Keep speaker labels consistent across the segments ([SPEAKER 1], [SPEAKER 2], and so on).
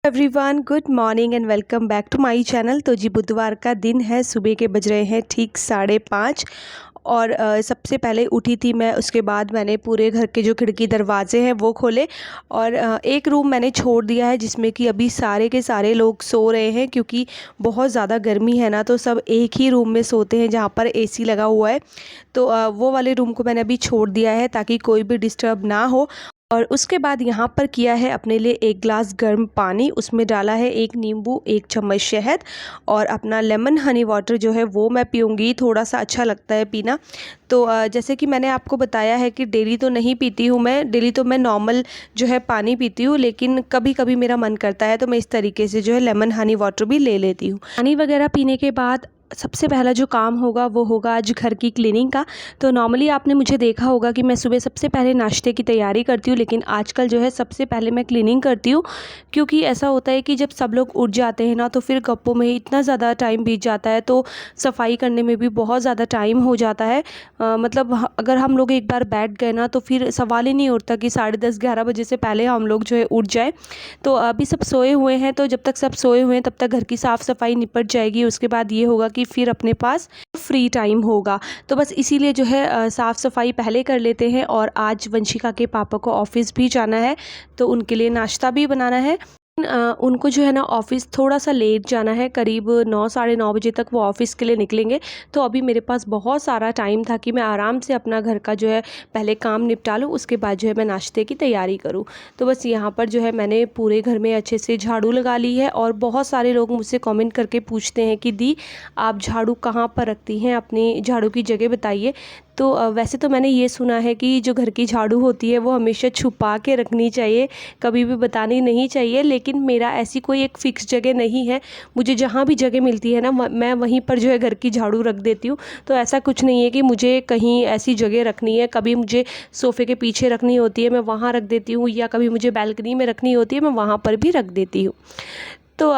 [SPEAKER 1] Everyone, good morning and welcome back to my channel. तो जी बुधवार का दिन है, सुबह के बज रहे हैं ठीक 5:30 और सबसे पहले उठी थी मैं। उसके बाद मैंने पूरे घर के जो खिड़की दरवाजे हैं वो खोले और एक रूम मैंने छोड़ दिया है जिसमें कि अभी सारे के सारे लोग सो रहे हैं, क्योंकि बहुत ज़्यादा गर्मी है ना, तो सब एक ही रूम में सोते हैं जहाँ पर एसी लगा हुआ है। तो वो वाले रूम को मैंने अभी छोड़ दिया है ताकि कोई भी डिस्टर्ब ना हो। और उसके बाद यहाँ पर किया है अपने लिए एक गिलास गर्म पानी, उसमें डाला है एक नींबू, एक चम्मच शहद और अपना लेमन हनी वाटर जो है वो मैं पीऊँगी। थोड़ा सा अच्छा लगता है पीना। तो जैसे कि मैंने आपको बताया है कि डेली तो नहीं पीती हूँ मैं, डेली तो मैं नॉर्मल जो है पानी पीती हूँ, लेकिन कभी कभी मेरा मन करता है तो मैं इस तरीके से जो है लेमन हनी वाटर भी ले लेती हूँ। पानी वगैरह पीने के बाद सबसे पहला जो काम होगा वो होगा आज घर की क्लीनिंग का। तो नॉर्मली आपने मुझे देखा होगा कि मैं सुबह सबसे पहले नाश्ते की तैयारी करती हूँ, लेकिन आजकल जो है सबसे पहले मैं क्लीनिंग करती हूँ, क्योंकि ऐसा होता है कि जब सब लोग उठ जाते हैं ना तो फिर गप्पों में ही इतना ज़्यादा टाइम बीत जाता है, तो सफाई करने में भी बहुत ज़्यादा टाइम हो जाता है। मतलब अगर हम लोग एक बार बैठ गए ना तो फिर सवाल ही नहीं उठता कि 10:30-11 बजे से पहले हम लोग जो है उठ जाए। तो अभी सब सोए हुए हैं, तो जब तक सब सोए हुए हैं तब तक घर की साफ़ सफाई निपट जाएगी। उसके बाद ये होगा कि फिर अपने पास फ्री टाइम होगा, तो बस इसीलिए जो है साफ़ सफाई पहले कर लेते हैं। और आज वंशिका के पापा को ऑफ़िस भी जाना है, तो उनके लिए नाश्ता भी बनाना है। उनको जो है ना ऑफ़िस थोड़ा सा लेट जाना है, करीब 9 साढ़े 9 बजे तक वो ऑफ़िस के लिए निकलेंगे। तो अभी मेरे पास बहुत सारा टाइम था कि मैं आराम से अपना घर का जो है पहले काम निपटा लूँ, उसके बाद जो है मैं नाश्ते की तैयारी करूँ। तो बस यहाँ पर जो है मैंने पूरे घर में अच्छे से झाड़ू लगा ली है। और बहुत सारे लोग मुझसे कमेंट करके पूछते हैं कि दी आप झाड़ू कहाँ पर रखती हैं, अपनी झाड़ू की जगह बताइए। तो वैसे तो मैंने ये सुना है कि जो घर की झाड़ू होती है वो हमेशा छुपा के रखनी चाहिए, कभी भी बतानी नहीं चाहिए, लेकिन मेरा ऐसी कोई एक फ़िक्स जगह नहीं है। मुझे जहाँ भी जगह मिलती है ना मैं वहीं पर जो है घर की झाड़ू रख देती हूँ। तो ऐसा कुछ नहीं है कि मुझे कहीं ऐसी जगह रखनी है, कभी मुझे सोफ़े के पीछे रखनी होती है मैं वहाँ रख देती हूँ, या कभी मुझे बालकनी में रखनी होती है मैं वहाँ पर भी रख देती हूँ। तो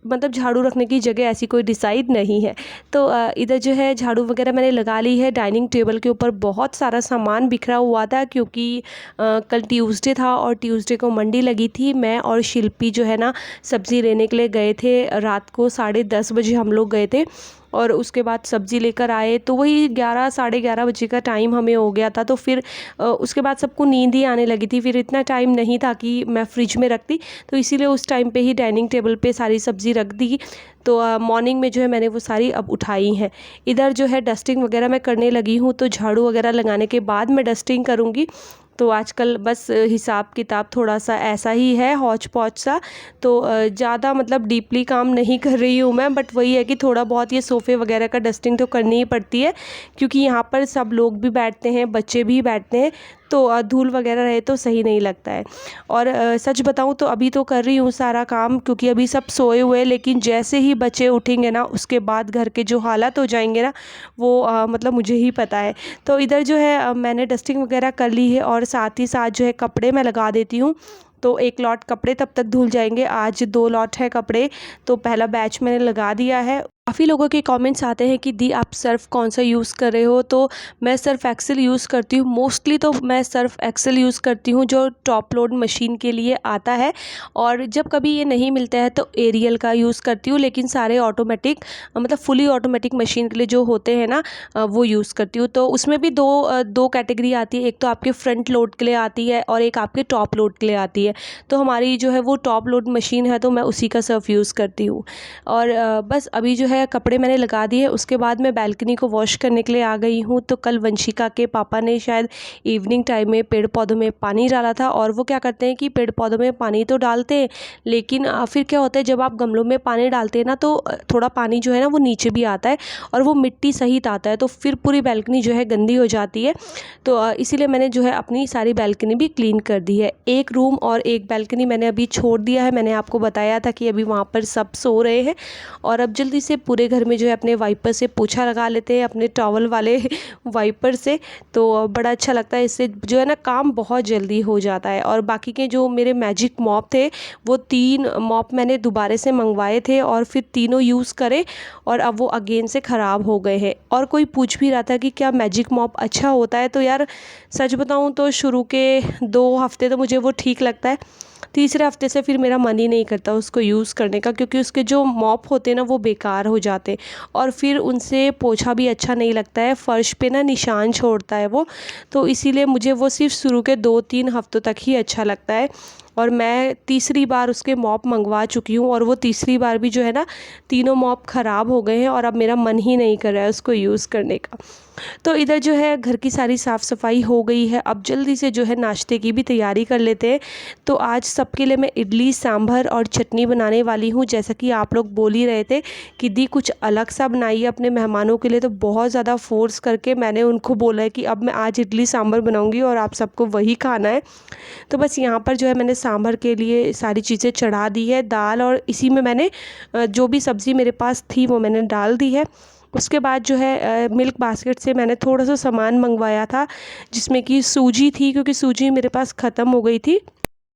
[SPEAKER 1] मतलब झाड़ू रखने की जगह ऐसी कोई डिसाइड नहीं है। तो इधर जो है झाड़ू वगैरह मैंने लगा ली है। डाइनिंग टेबल के ऊपर बहुत सारा सामान बिखरा हुआ था, क्योंकि कल ट्यूसडे था और ट्यूसडे को मंडी लगी थी। मैं और शिल्पी जो है ना सब्ज़ी लेने के लिए गए थे, रात को 10:30 बजे हम लोग गए थे। और उसके बाद सब्ज़ी लेकर आए तो वही 11 साढ़े 11 बजे का टाइम हमें हो गया था। तो फिर उसके बाद सबको नींद ही आने लगी थी, फिर इतना टाइम नहीं था कि मैं फ्रिज में रखती। तो इसीलिए उस टाइम पे ही डाइनिंग टेबल पे सारी सब्ज़ी रख दी। तो मॉर्निंग में जो है मैंने वो सारी अब उठाई हैं। इधर जो है डस्टिंग वगैरह मैं करने लगी हूँ, तो झाड़ू वगैरह लगाने के बाद मैं डस्टिंग करूँगी। तो आजकल बस हिसाब किताब थोड़ा सा ऐसा ही है, हौच पौच सा। तो ज़्यादा मतलब डीपली काम नहीं कर रही हूँ मैं, बट वही है कि थोड़ा बहुत ये सोफ़े वगैरह का डस्टिंग तो करनी ही पड़ती है, क्योंकि यहाँ पर सब लोग भी बैठते हैं, बच्चे भी बैठते हैं। तो धूल वगैरह रहे तो सही नहीं लगता है। और सच बताऊँ तो अभी तो कर रही हूँ सारा काम, क्योंकि अभी सब सोए हुए हैं, लेकिन जैसे ही बच्चे उठेंगे ना उसके बाद घर के जो हालात हो जाएंगे ना वो मतलब मुझे ही पता है। तो इधर जो है मैंने डस्टिंग वगैरह कर ली है, और साथ ही साथ जो है कपड़े मैं लगा देती हूँ। तो एक लॉट कपड़े तब तक धुल जाएंगे, आज 2 लॉट है कपड़े, तो पहला बैच मैंने लगा दिया है। काफ़ी लोगों के कमेंट्स आते हैं कि दी आप सर्फ़ कौन सा यूज़ कर रहे हो, तो मैं सर्फ़ एक्सेल यूज़ करती हूँ। मोस्टली तो मैं सर्फ़ एक्सेल यूज़ करती हूँ जो टॉप लोड मशीन के लिए आता है, और जब कभी ये नहीं मिलता है तो एरियल का यूज़ करती हूँ। लेकिन सारे ऑटोमेटिक मतलब फुली ऑटोमेटिक मशीन के लिए जो होते हैं ना वो यूज़ करती हूँ। तो उसमें भी दो कैटेगरी आती है, एक तो आपके फ्रंट लोड के लिए आती है और एक आपके टॉप लोड के लिए आती है। तो हमारी जो है वो टॉप लोड मशीन है, तो मैं उसी का सर्फ़ यूज़ करती हूँ। और बस अभी जो है कपड़े मैंने लगा दिए, उसके बाद मैं बालकनी को वॉश करने के लिए आ गई हूँ। तो कल वंशिका के पापा ने शायद इवनिंग टाइम में पेड़ पौधों में पानी डाला था, और वो क्या करते हैं कि पेड़ पौधों में पानी तो डालते हैं, लेकिन फिर क्या होता है जब आप गमलों में पानी डालते हैं ना तो थोड़ा पानी जो है ना वो नीचे भी आता है और वो मिट्टी सहित आता है, तो फिर पूरी बालकनी जो है गंदी हो जाती है। तो इसीलिए मैंने जो है अपनी सारी बालकनी भी क्लीन कर दी है। एक रूम और एक बालकनी मैंने अभी छोड़ दिया है, मैंने आपको बताया था कि अभी वहाँ पर सब सो रहे हैं। और अब जल्दी से पूरे घर में जो है अपने वाइपर से पोछा लगा लेते हैं, अपने टॉवल वाले वाइपर से। तो बड़ा अच्छा लगता है, इससे जो है ना काम बहुत जल्दी हो जाता है। और बाकी के जो मेरे मैजिक मॉप थे वो 3 मॉप मैंने दोबारा से मंगवाए थे, और फिर तीनों यूज़ करे, और अब वो अगेन से ख़राब हो गए हैं। और कोई पूछ भी रहा था कि क्या मैजिक मॉप अच्छा होता है, तो यार सच बताऊँ तो शुरू के 2 हफ्ते तो मुझे वो ठीक लगता है, तीसरे हफ्ते से फिर मेरा मन ही नहीं करता उसको यूज़ करने का, क्योंकि उसके जो मॉप होते हैं ना वो बेकार हो जाते और फिर उनसे पोछा भी अच्छा नहीं लगता है, फ़र्श पे ना निशान छोड़ता है वो। तो इसीलिए मुझे वो सिर्फ शुरू के 2-3 हफ्तों तक ही अच्छा लगता है। और मैं तीसरी बार उसके मॉप मंगवा चुकी हूँ और वो तीसरी बार भी जो है ना, तीनों मॉप ख़राब हो गए हैं और अब मेरा मन ही नहीं कर रहा है उसको यूज़ करने का। तो इधर जो है घर की सारी साफ़ सफाई हो गई है, अब जल्दी से जो है नाश्ते की भी तैयारी कर लेते हैं। तो आज सबके लिए मैं इडली सांभर और चटनी बनाने वाली हूँ। जैसा कि आप लोग बोल ही रहे थे कि दी कुछ अलग सा बनाइए अपने मेहमानों के लिए, तो बहुत ज़्यादा फ़ोर्स करके मैंने उनको बोला है कि अब मैं आज इडली सांभर बनाऊँगी और आप सबको वही खाना है। तो बस यहाँ पर जो है मैंने सांभर के लिए सारी चीज़ें चढ़ा दी है, दाल और इसी में मैंने जो भी सब्ज़ी मेरे पास थी वो मैंने डाल दी है। उसके बाद जो है मिल्क बास्केट से मैंने थोड़ा सा सामान मंगवाया था, जिसमें कि सूजी थी, क्योंकि सूजी मेरे पास ख़त्म हो गई थी।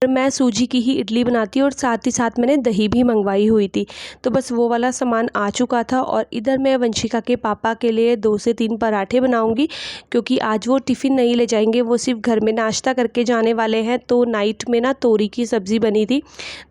[SPEAKER 1] मैं सूजी की ही इडली बनाती हूँ और साथ ही साथ मैंने दही भी मंगवाई हुई थी। तो बस वो वाला सामान आ चुका था और इधर मैं वंशिका के पापा के लिए 2 से 3 पराठे बनाऊंगी, क्योंकि आज वो टिफ़िन नहीं ले जाएंगे, वो सिर्फ घर में नाश्ता करके जाने वाले हैं। तो नाइट में ना तोरी की सब्ज़ी बनी थी,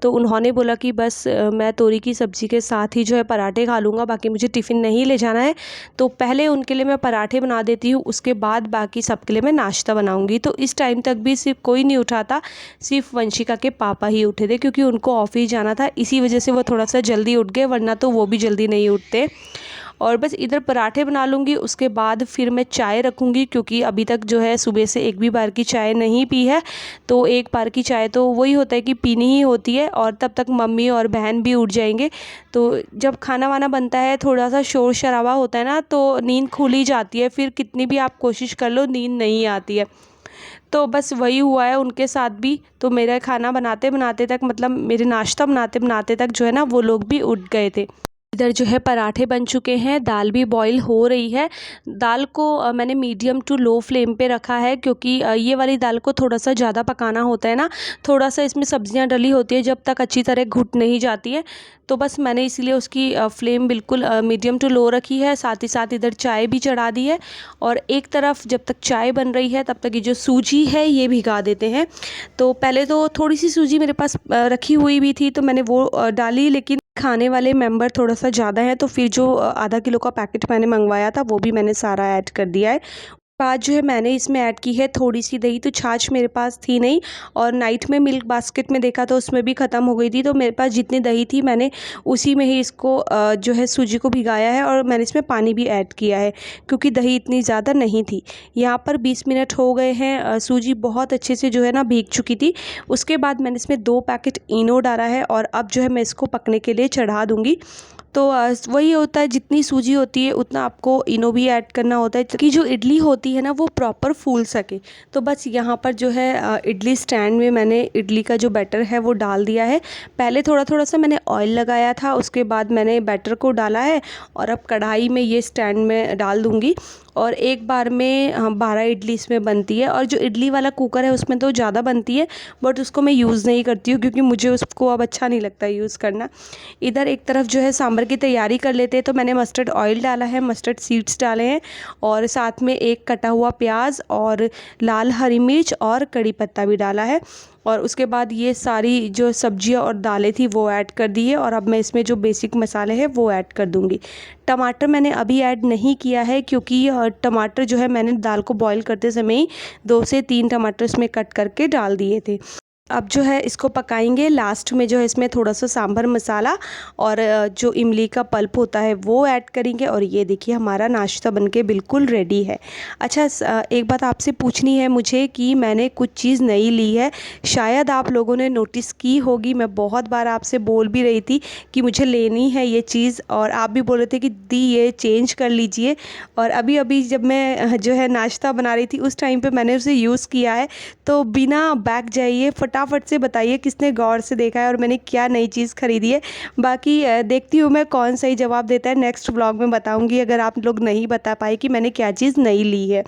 [SPEAKER 1] तो उन्होंने बोला कि बस मैं तोरी की सब्ज़ी के साथ ही जो है पराठे खा लूँगा, बाकी मुझे टिफ़िन नहीं ले जाना है। तो पहले उनके लिए मैं पराठे बना देती हूँ, उसके बाद बाकी सबके लिए मैं नाश्ता बनाऊँगी। तो इस टाइम तक भी सिर्फ कोई नहीं उठा था, सिर्फ वंशिका के पापा ही उठे थे, क्योंकि उनको ऑफिस जाना था, इसी वजह से वो थोड़ा सा जल्दी उठ गए, वरना तो वो भी जल्दी नहीं उठते। और बस इधर पराठे बना लूँगी, उसके बाद फिर मैं चाय रखूँगी, क्योंकि अभी तक जो है सुबह से एक भी बार की चाय नहीं पी है। तो एक बार की चाय तो वही होता है कि पीनी ही होती है, और तब तक मम्मी और बहन भी उठ जाएंगे। तो जब खाना वाना बनता है थोड़ा सा शोर शराबा होता है ना, तो नींद खुल ही जाती है, फिर कितनी भी आप कोशिश कर लो नींद नहीं आती है। तो बस वही हुआ है उनके साथ भी। तो मेरा खाना बनाते बनाते तक, मतलब मेरे नाश्ता बनाते बनाते तक जो है ना, वो लोग भी उठ गए थे। इधर जो है पराठे बन चुके हैं, दाल भी बॉईल हो रही है। दाल को मैंने मीडियम टू लो फ्लेम पे रखा है, क्योंकि ये वाली दाल को थोड़ा सा ज़्यादा पकाना होता है ना, थोड़ा सा इसमें सब्जियां डली होती है, जब तक अच्छी तरह घुट नहीं जाती है। तो बस मैंने इसीलिए उसकी फ्लेम बिल्कुल मीडियम टू लो रखी है। साथ ही साथ इधर चाय भी चढ़ा दी है, और एक तरफ जब तक चाय बन रही है तब तक ये जो सूजी है ये भिगा देते हैं। तो पहले तो थोड़ी सी सूजी मेरे पास रखी हुई भी थी, तो मैंने वो डाली, लेकिन खाने वाले मेंबर थोड़ा सा ज़्यादा है, तो फिर जो आधा किलो का पैकेट मैंने मंगवाया था वो भी मैंने सारा ऐड कर दिया है। बाद जो है मैंने इसमें ऐड की है थोड़ी सी दही, तो छाछ मेरे पास थी नहीं, और नाइट में मिल्क बास्केट में देखा तो उसमें भी ख़त्म हो गई थी। तो मेरे पास जितनी दही थी मैंने उसी में ही इसको जो है सूजी को भिगाया है, और मैंने इसमें पानी भी ऐड किया है, क्योंकि दही इतनी ज़्यादा नहीं थी। यहाँ पर 20 मिनट हो गए हैं, सूजी बहुत अच्छे से जो है ना भीग चुकी थी। उसके बाद मैंने इसमें 2 पैकेट इनो डाला है, और अब जो है मैं इसको पकने के लिए चढ़ा दूँगी। तो वही होता है, जितनी सूजी होती है उतना आपको इनो भी ऐड करना होता है, कि जो इडली होती है ना वो प्रॉपर फूल सके। तो बस यहाँ पर जो है इडली स्टैंड में मैंने इडली का जो बैटर है वो डाल दिया है। पहले थोड़ा थोड़ा सा मैंने ऑयल लगाया था, उसके बाद मैंने बैटर को डाला है, और अब कढ़ाई में ये स्टैंड में डाल दूँगी। और एक बार में 12 इडली इसमें बनती है, और जो इडली वाला कुकर है उसमें तो ज़्यादा बनती है, बट उसको मैं यूज़ नहीं करती हूँ, क्योंकि मुझे उसको अब अच्छा नहीं लगता यूज़ करना। इधर एक तरफ जो है सांभर की तैयारी कर लेते हैं, तो मैंने मस्टर्ड ऑयल डाला है, मस्टर्ड सीड्स डाले हैं, और साथ में एक कटा हुआ प्याज और लाल हरी मिर्च और कड़ी पत्ता भी डाला है। और उसके बाद ये सारी जो सब्जियां और दालें थी वो ऐड कर दी है, और अब मैं इसमें जो बेसिक मसाले हैं वो ऐड कर दूंगी। टमाटर मैंने अभी ऐड नहीं किया है, क्योंकि टमाटर जो है मैंने दाल को बॉईल करते समय ही 2 से 3 टमाटर इसमें कट करके डाल दिए थे। अब जो है इसको पकाएंगे। लास्ट में जो है इसमें थोड़ा सा सांभर मसाला और जो इमली का पल्प होता है वो ऐड करेंगे, और ये देखिए हमारा नाश्ता बनके बिल्कुल रेडी है। अच्छा, एक बात आपसे पूछनी है मुझे कि मैंने कुछ चीज़ नई ली है, शायद आप लोगों ने नोटिस की होगी। मैं बहुत बार आपसे बोल भी रही थी कि मुझे लेनी है ये चीज़, और आप भी बोल रहे थे कि दी ये चेंज कर लीजिए। और अभी अभी जब मैं जो है नाश्ता बना रही थी उस टाइम पे मैंने उसे यूज़ किया है। तो बिना बैक जाइए फटाफट से बताइए किसने गौर से देखा है और मैंने क्या नई चीज़ खरीदी है। बाकी देखती हूँ मैं कौन सही जवाब देता है, नेक्स्ट व्लॉग में बताऊँगी, अगर आप लोग नहीं बता पाए कि मैंने क्या चीज़ नई ली है।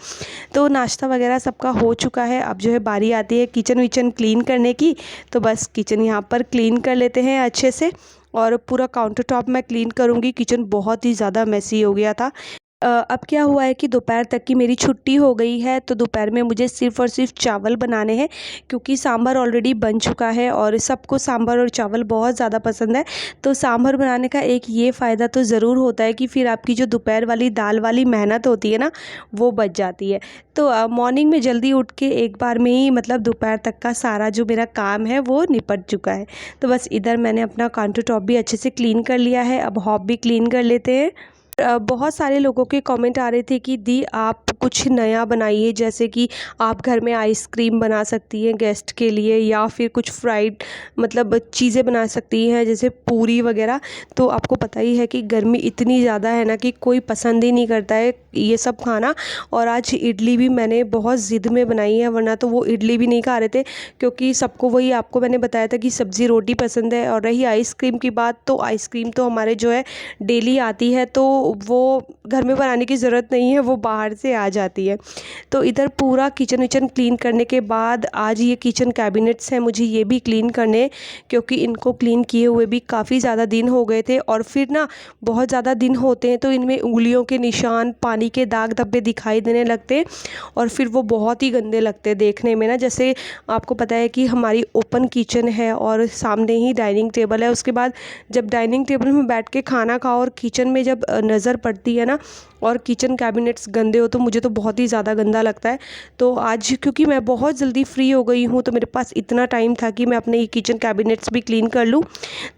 [SPEAKER 1] तो नाश्ता वगैरह सबका हो चुका है, अब जो है बारी आती है किचन विचन क्लीन करने की। तो बस किचन यहाँ पर क्लीन कर लेते हैं अच्छे से, और पूरा काउंटर टॉप मैं क्लीन करूँगी। किचन बहुत ही ज़्यादा मेसी हो गया था। अब क्या हुआ है कि दोपहर तक की मेरी छुट्टी हो गई है, तो दोपहर में मुझे सिर्फ़ और सिर्फ चावल बनाने हैं, क्योंकि सांभर ऑलरेडी बन चुका है और सबको सांभर और चावल बहुत ज़्यादा पसंद है। तो सांभर बनाने का एक ये फ़ायदा तो ज़रूर होता है कि फिर आपकी जो दोपहर वाली दाल वाली मेहनत होती है ना, वो बच जाती है। तो मॉर्निंग में जल्दी उठ के एक बार में ही मतलब दोपहर तक का सारा जो मेरा काम है वो निपट चुका है। तो बस इधर मैंने अपना काउंटर टॉप भी अच्छे से क्लीन कर लिया है, अब हॉब भी क्लीन कर लेते हैं। बहुत सारे लोगों के कमेंट आ रहे थे कि दी आप कुछ नया बनाइए, जैसे कि आप घर में आइसक्रीम बना सकती हैं गेस्ट के लिए, या फिर कुछ फ्राइड मतलब चीज़ें बना सकती हैं जैसे पूरी वगैरह। तो आपको पता ही है कि गर्मी इतनी ज़्यादा है ना कि कोई पसंद ही नहीं करता है ये सब खाना। और आज इडली भी मैंने बहुत ज़िद में बनाई है, वरना तो वो इडली भी नहीं खा रहे थे, क्योंकि सबको वही आपको मैंने बताया था कि सब्ज़ी रोटी पसंद है। और रही आइसक्रीम की बात, तो आइसक्रीम तो हमारे जो है डेली आती है, तो वो घर में बनाने की ज़रूरत नहीं है, वो बाहर से आ जाती है। तो इधर पूरा किचन विचन क्लीन करने के बाद आज ये किचन कैबिनेट्स हैं, मुझे ये भी क्लीन करने, क्योंकि इनको क्लीन किए हुए भी काफ़ी ज़्यादा दिन हो गए थे। और फिर ना बहुत ज़्यादा दिन होते हैं तो इनमें उंगलियों के निशान, पानी के दाग धब्बे दिखाई देने लगते हैं, और फिर वो बहुत ही गंदे लगते हैं देखने में ना। जैसे आपको पता है कि हमारी ओपन किचन है और सामने ही डाइनिंग टेबल है, उसके बाद जब डाइनिंग टेबल में बैठ के खाना खाओ और किचन में जब नज़र पड़ती है ना, और किचन कैबिनेट्स गंदे हो, तो मुझे तो बहुत ही ज़्यादा गंदा लगता है। तो आज क्योंकि मैं बहुत जल्दी फ्री हो गई हूँ, तो मेरे पास इतना टाइम था कि मैं अपने ये किचन कैबिनेट्स भी क्लीन कर लूँ।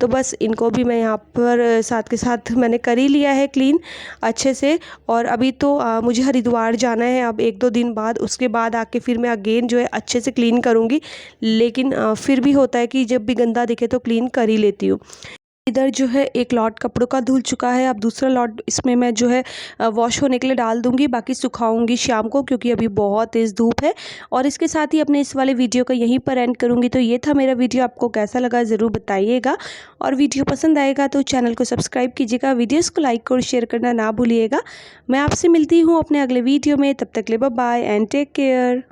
[SPEAKER 1] तो बस इनको भी मैं यहाँ पर साथ के साथ मैंने कर ही लिया है क्लीन अच्छे से। और अभी तो मुझे हरिद्वार जाना है अब 1-2 दिन बाद, उसके बाद आके फिर मैं अगेन जो है अच्छे से क्लीन करूँगी। लेकिन फिर भी होता है कि जब भी गंदा दिखे तो क्लीन कर ही लेती हूँ। इधर जो है एक लॉट कपड़ों का धुल चुका है, अब दूसरा लॉट इसमें मैं जो है वॉश होने के लिए डाल दूंगी, बाकी सुखाऊंगी शाम को, क्योंकि अभी बहुत तेज़ धूप है। और इसके साथ ही अपने इस वाले वीडियो को यहीं पर एंड करूंगी। तो ये था मेरा वीडियो, आपको कैसा लगा ज़रूर बताइएगा, और वीडियो पसंद आएगा तो चैनल को सब्सक्राइब कीजिएगा, वीडियोज़ को लाइक और शेयर करना ना भूलिएगा। मैं आपसे मिलती हूँ अपने अगले वीडियो में, तब तक के लिए bye bye and take care.